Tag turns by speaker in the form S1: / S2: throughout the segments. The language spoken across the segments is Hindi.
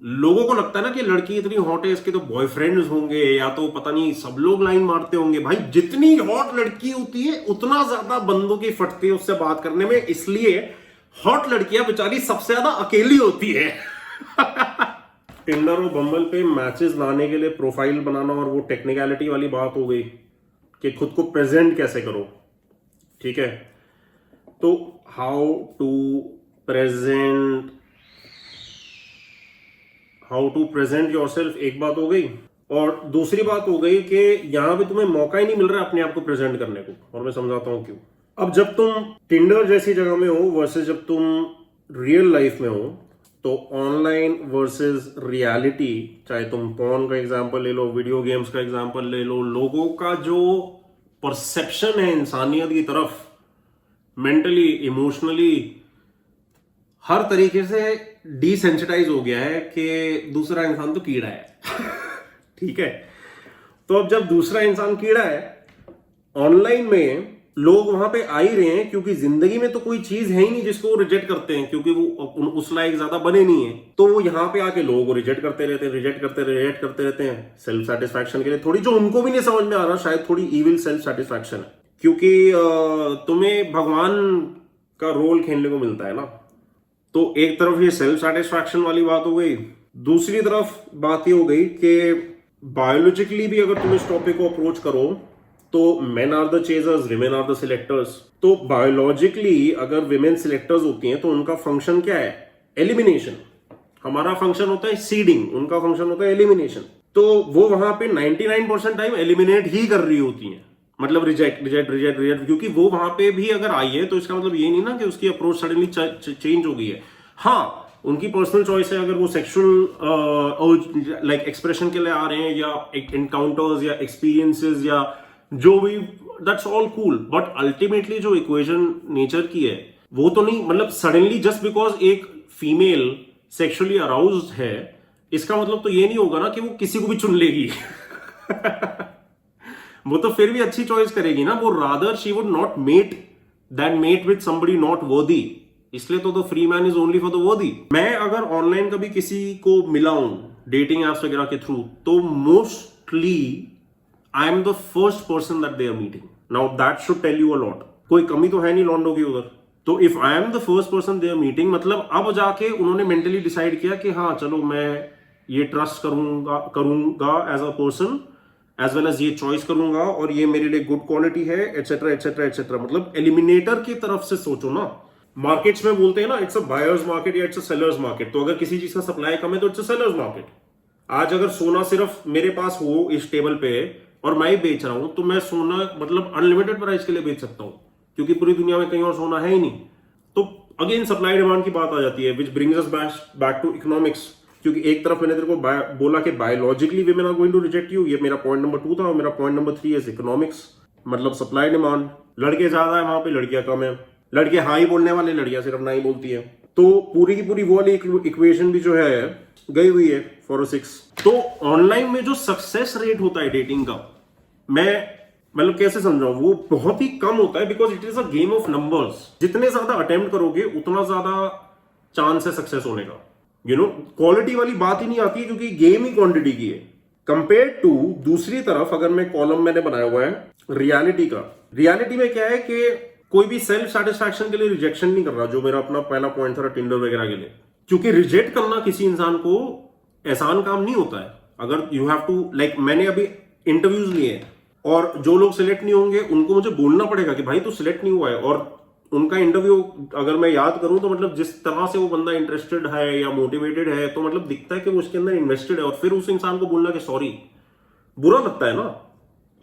S1: लोगों को लगता है ना कि लड़की इतनी हॉट है, इसके तो बॉयफ्रेंड्स होंगे या तो पता नहीं सब लोग लाइन मारते होंगे। भाई जितनी हॉट लड़की होती है उतना ज्यादा बंदों की फटती है उससे बात करने में, इसलिए हॉट लड़कियां बेचारी सबसे ज्यादा अकेली होती है। टिंडर और बम्बल पे मैचेस लाने के लिए प्रोफाइल बनाना और वो टेक्निकलिटी वाली बात हो गई कि खुद को प्रेजेंट कैसे करो, ठीक है। तो हाउ टू प्रेजेंट योरसेल्फ एक बात हो गई, और दूसरी बात हो गई कि यहां पे तुम्हें मौका ही नहीं मिल रहा अपने आप को प्रेजेंट करने को, और मैं समझाता हूं क्यों। अब जब तुम टिंडर जैसी जगह में हो वर्सेस जब तुम रियल लाइफ में हो, तो ऑनलाइन वर्सेस रियलिटी, चाहे तुम पॉर्न का एग्जांपल ले लो, वीडियो गेम्स का एग्जांपल ले लो, लोगों का जो परसेप्शन है इंसानियत की तरफ, मेंटली इमोशनली हर तरीके से डिसेंसिटाइज हो गया है कि दूसरा इंसान तो कीड़ा है। ठीक है, तो अब जब दूसरा इंसान कीड़ा है, ऑनलाइन में लोग वहां पे आ ही रहे हैं क्योंकि जिंदगी में तो कोई चीज है ही नहीं जिसको वो रिजेक्ट करते हैं, क्योंकि वो उस लायक ज्यादा बने नहीं है, तो वो यहाँ पे आके लोगों को रिजेक्ट करते रहते हैं सेल्फ सेटिस्फैक्शन के लिए, थोड़ी जो उनको भी नहीं समझ में आ रहा, शायद थोड़ी इविल सेल्फ सेटिस्फैक्शन है, क्योंकि तुम्हें भगवान का रोल खेलने को मिलता है ना। तो एक तरफ ये सेल्फ सेटिस्फैक्शन वाली बात हो गई, दूसरी तरफ बात ये हो गई कि बायोलॉजिकली भी अगर तुम इस टॉपिक को अप्रोच करो तो men are the chasers, women are the selectors. तो बायोलॉजिकली अगर विमेन सिलेक्टर्स होती हैं तो उनका फंक्शन क्या है? एलिमिनेशन। हमारा फंक्शन होता है सीडिंग, उनका फंक्शन होता है एलिमिनेशन। तो वो वहां पे 99% टाइम एलिमिनेट ही कर रही होती हैं, मतलब रिजेक्ट, क्योंकि वो वहां पे भी अगर आई है तो इसका मतलब ये नहीं ना कि उसकी अप्रोच सडनली चेंज हो गई है। हाँ, उनकी पर्सनल चॉइस है, अगर वो सेक्सुअल लाइक एक्सप्रेशन के लिए आ रहे हैं या एनकाउंटर्स या एक्सपीरियंसेस या जो भी, that's all cool, but ultimately जो इक्वेशन नेचर की है वो तो नहीं, मतलब सडनली जस्ट बिकॉज एक फीमेल सेक्सुअली अराउज्ड है इसका मतलब तो ये नहीं होगा ना कि वो किसी को भी चुन लेगी। वो तो फिर भी अच्छी चॉइस करेगी ना, वो rather she would not mate with somebody not worthy, इसलिए तो free man is only for the worthy. मैं अगर ऑनलाइन कभी किसी को मिला हूं डेटिंग एप्स वगैरह के थ्रू, तो mostly I am the first person that they are meeting. Now that should tell you a lot, कोई कमी तो है नहीं लॉन्डो की उधर। तो if I am the first person they are meeting, मतलब अब जाके उन्होंने मेंटली डिसाइड किया कि हाँ चलो मैं ये ट्रस्ट करूंगा as a person, as well as ये चॉइस करूंगा और ये मेरे लिए गुड क्वालिटी है, एटसेट्रा एटसेट्रा एटसेट्रा। मतलब एलिमिनेटर की तरफ से सोचो ना। मार्केट्स में बोलते हैं ना इट्स अ बायर्स मार्केट या इट्स अ सेलर्स मार्केट, तो अगर किसी चीज का सप्लाई कम है तो इट्स अ सेलर्स मार्केट। आज अगर सोना सिर्फ मेरे पास हो इस टेबल पे और मैं ही बेच रहा हूं, तो मैं सोना मतलब अनलिमिटेड प्राइस के लिए बेच सकता हूं, क्योंकि पूरी दुनिया में कहीं और सोना है ही नहीं। तो अगेन सप्लाई डिमांड की बात आ जाती है, which brings us back to economics, क्योंकि एक तरफ मैंने तेरे को बोला कि biologically women are going to reject you, ये मेरा पॉइंट नंबर 2 था, और मेरा पॉइंट नंबर 3 इज इकोनॉमिक्स, मतलब सप्लाई डिमांड। लड़के ज्यादा है वहां पे, लड़कियां कम है, लड़के हाँ ही बोलने वाले, लड़कियां सिर्फ ना ही बोलती है। तो पूरी की पूरी वो वाली इक्वेशन भी जो है गई हुई है फॉर अ 6। तो ऑनलाइन में जो सक्सेस रेट होता है डेटिंग का, मैं मतलब कैसे समझाऊं, वो बहुत ही कम होता है, because it is a game of numbers. जितने ज्यादा अटेम्प्ट करोगे उतना ज्यादा चांस है सक्सेस होने का। यू नो, क्वालिटी वाली बात ही नहीं आती है, क्योंकि गेम ही क्वांटिटी की है कंपेयर टू दूसरी तरफ। अगर मैं कॉलम मैंने बनाया हुआ है रियलिटी का, रियलिटी में क्या है कि कोई भी सेल्फ सेटिस्फैक्शन के लिए रिजेक्शन नहीं कर रहा, जो मेरा अपना पहला पॉइंट था टिंडर वगैरह के लिए, क्योंकि रिजेक्ट करना किसी इंसान को आसान काम नहीं होता है। अगर यू हैव टू लाइक, मैंने अभी इंटरव्यूज लिए और जो लोग सिलेक्ट नहीं होंगे उनको मुझे बोलना पड़ेगा कि भाई तू सिलेक्ट नहीं हुआ है, और उनका इंटरव्यू अगर मैं याद करूं तो मतलब जिस तरह से वो बंदा इंटरेस्टेड है या मोटिवेटेड है, तो मतलब दिखता है कि वो उसके अंदर इन्वेस्टेड है, और फिर उस इंसान को बोलना कि सॉरी, बुरा लगता है ना।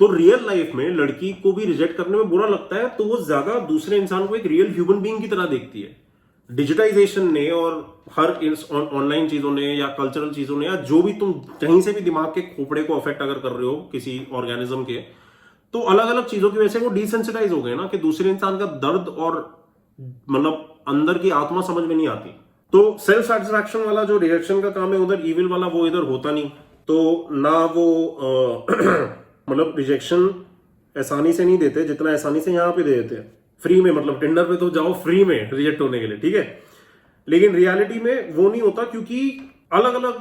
S1: तो रियल लाइफ में लड़की को भी रिजेक्ट करने में बुरा लगता है, तो वो ज्यादा दूसरे इंसान को एक रियल ह्यूमन बीइंग की तरह देखती है। डिजिटाइजेशन ने और हर ऑनलाइन चीजों ने या कल्चरल चीजों ने या जो भी तुम कहीं से भी दिमाग के खोपड़े को अफेक्ट अगर कर रहे हो किसी ऑर्गेनिज्म के, तो अलग अलग चीजों की वजह से वो डिसेंसिटाइज हो गए ना, कि दूसरे इंसान का दर्द और मतलब अंदर की आत्मा समझ में नहीं आती। तो सेल्फ सेटिस्फैक्शन वाला जो रिएक्शन का काम है उधर, इविल वाला वो इधर होता नहीं। तो ना वो मतलब रिजेक्शन आसानी से नहीं देते जितना आसानी से यहां पे दे देते हैं फ्री में। मतलब टिंडर पे तो जाओ फ्री में रिजेक्ट होने के लिए, ठीक है, लेकिन रियलिटी में वो नहीं होता, क्योंकि अलग अलग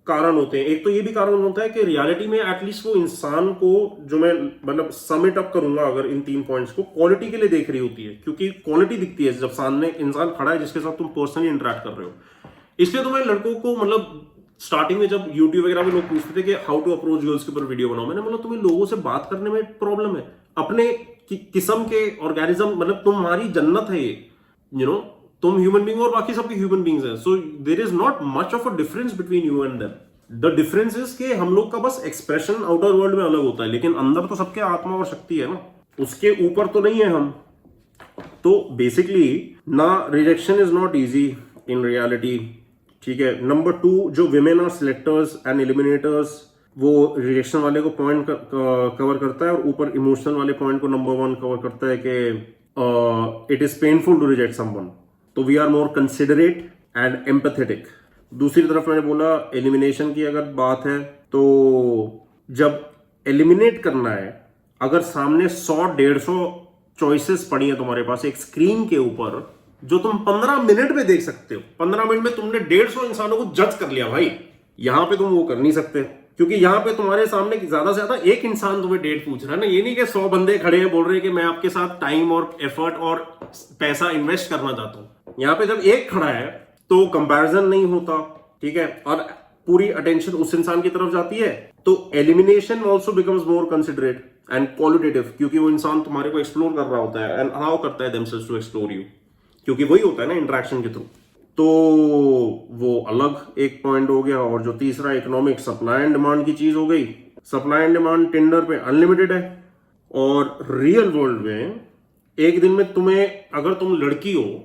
S1: कारण होते हैं। एक तो ये भी कारण होता है कि रियलिटी में एटलीस्ट वो इंसान को, जो मैं मतलब समिट अप करूंगा अगर इन 3 पॉइंट्स को, क्वालिटी के लिए देख रही होती है, क्योंकि क्वालिटी दिखती है जब सामने इंसान खड़ा है जिसके साथ तुम पर्सनली इंटरेक्ट कर रहे हो। इसलिए तो मैं लड़कों को, मतलब स्टार्टिंग में जब यूट्यूब वगैरह में लोग पूछते थे कि हाउ टू अप्रोच गर्ल्स के ऊपर वीडियो बनाओ, मैंने बोला तुम्हें लोगों से बात करने में प्रॉब्लम है, अपने किस्म के ऑर्गेनिज्म, मतलब तुम्हारी जन्नत है ये, यू नो, तुम ह्यूमन बीइंग और बाकी सबके ह्यूमन बीइंग्स हैं, so there is not much of a difference between you and them. The difference is कि हम लोग का बस एक्सप्रेशन आउटर वर्ल्ड में अलग होता है, लेकिन अंदर तो सबके आत्मा और शक्ति है ना, उसके ऊपर तो नहीं है हम। तो बेसिकली ना, rejection is not easy in reality, ठीक है। नंबर 2, जो women are selectors and eliminators, वो रिजेक्शन वाले को पॉइंट कवर करता है, और ऊपर इमोशनल वाले पॉइंट को नंबर 1 कवर करता है कि it is painful to reject someone, तो we are more considerate and empathetic. दूसरी तरफ मैंने बोला एलिमिनेशन की अगर बात है, तो जब एलिमिनेट करना है, अगर सामने 100-150 चॉइसेस पड़ी है तुम्हारे पास एक स्क्रीन के ऊपर, जो तुम 15 मिनट में देख सकते हो, 15 मिनट में तुमने 150 इंसानों को जज कर लिया भाई, यहां पे तुम वो कर नहीं सकते, क्योंकि यहां पे तुम्हारे सामने ज्यादा से ज्यादा एक इंसान तुम्हें डेट पूछ रहा है ना, ये नहीं कि 100 बंदे खड़े हैं बोल रहे हैं कि मैं आपके साथ टाइम और एफर्ट और पैसा इन्वेस्ट करना चाहता हूं। यहां पे जब एक खड़ा है तो कंपैरिजन नहीं होता, ठीक है, और पूरी अटेंशन उस इंसान की तरफ जाती है। तो elimination also becomes more considerate and qualitative, क्योंकि वो इंसान तुम्हारे को एक्सप्लोर कर रहा होता है एंड अलाउ करता है देमसेल्व्स टू एक्सप्लोर यू, क्योंकि वही होता है ना इंटरेक्शन के थ्रू। तो वो अलग एक पॉइंट हो गया। और जो तीसरा इकोनॉमिक सप्लाई एंड डिमांड की चीज हो गई, सप्लाई एंड डिमांड टिंडर पे अनलिमिटेड है, और रियल वर्ल्ड में एक दिन में तुम्हें, अगर तुम लड़की हो,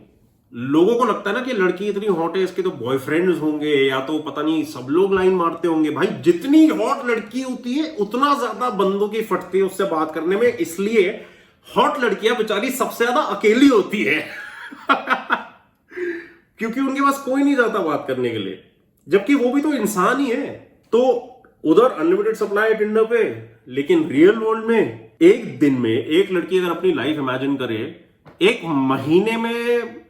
S1: लोगों को लगता है ना कि लड़की इतनी हॉट है, इसके तो बॉयफ्रेंड्स होंगे या तो पता नहीं सब लोग लाइन मारते होंगे। भाई जितनी हॉट लड़की होती है उतना ज्यादा बंदों की फटती है उससे बात करने में, इसलिए हॉट लड़कियां बेचारी सबसे ज्यादा अकेली होती है क्योंकि उनके पास कोई नहीं जाता बात करने के लिए, जबकि वो भी तो इंसान ही है। तो उधर अनलिमिटेड सप्लाई है टिंडर पे, लेकिन रियल वर्ल्ड में एक दिन में एक लड़की अगर अपनी लाइफ इमेजिन करे, एक महीने में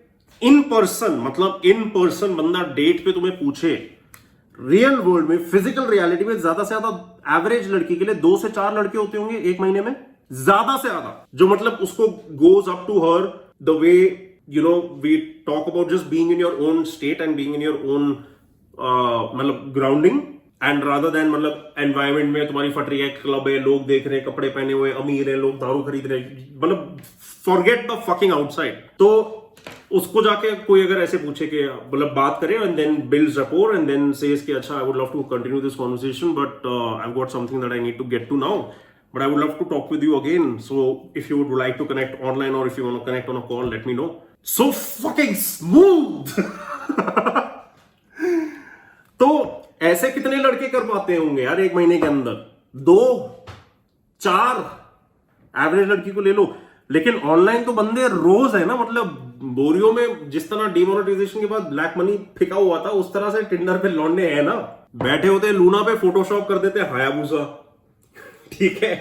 S1: इन पर्सन, मतलब इन पर्सन बंदा डेट पे तुम्हें पूछे, रियल वर्ल्ड में फिजिकल रियलिटी में ज्यादा से ज्यादा एवरेज लड़की के लिए 2 से 4 लड़के होते होंगे एक महीने में, ज्यादा से ज्यादा, जो मतलब उसको goes up to her the way, you know, we talk about just being in your own state and being in your own मतलब grounding, and rather than मतलब environment में तुम्हारी फट रही है, क्लब है, लोग देख रहे हैं, कपड़े पहने हुए, अमीर है, लोग दारू खरीद रहे हैं, मतलब forget the fucking outside। तो उसको जाके कोई अगर ऐसे पूछे कि मतलब बात करे and then builds rapport and then says कि अच्छा I would love to continue this conversation but I've got something that I need to get to now, but I would love to talk with you again, so if you would like to connect online or if you want to connect on a call, let me know। So fucking smooth तो ऐसे कितने लड़के कर पाते होंगे यार एक महीने के अंदर? 2-4 एवरेज लड़की को ले लो। लेकिन ऑनलाइन तो बंदे रोज है ना, मतलब बोरियो में जिस तरह डिमोनेटाइजेशन के बाद ब्लैक मनी फिका हुआ था, उस तरह से टिंडर पे लौंडे हैं ना, बैठे होते हैं लूना पे, फोटोशॉप कर देते हैं हायाबुसा, ठीक है,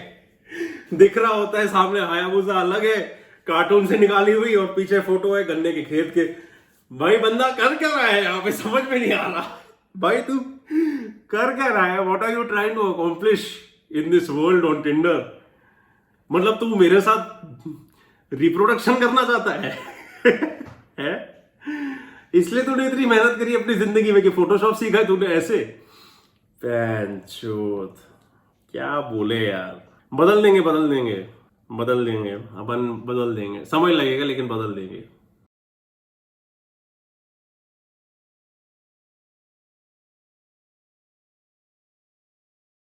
S1: दिख रहा होता है सामने हायाबुसा अलग है, कार्टून से निकाली हुई, और पीछे फोटो है गन्ने के खेत के। भाई बंदा कर क्या रहा है यहाँ पे, समझ में नहीं आ रहा। भाई तू कर क्या रहा है? What are you trying to accomplish in this world on Tinder? मतलब तू मेरे साथ रिप्रोडक्शन करना चाहता है है? इसलिए तूने इतनी मेहनत करी अपनी जिंदगी में कि फोटोशॉप सीखा तूने ऐसे? पैंचोद, क्या बोले यार। बदल देंगे अपन बदल देंगे, समय लगेगा लेकिन बदल देंगे।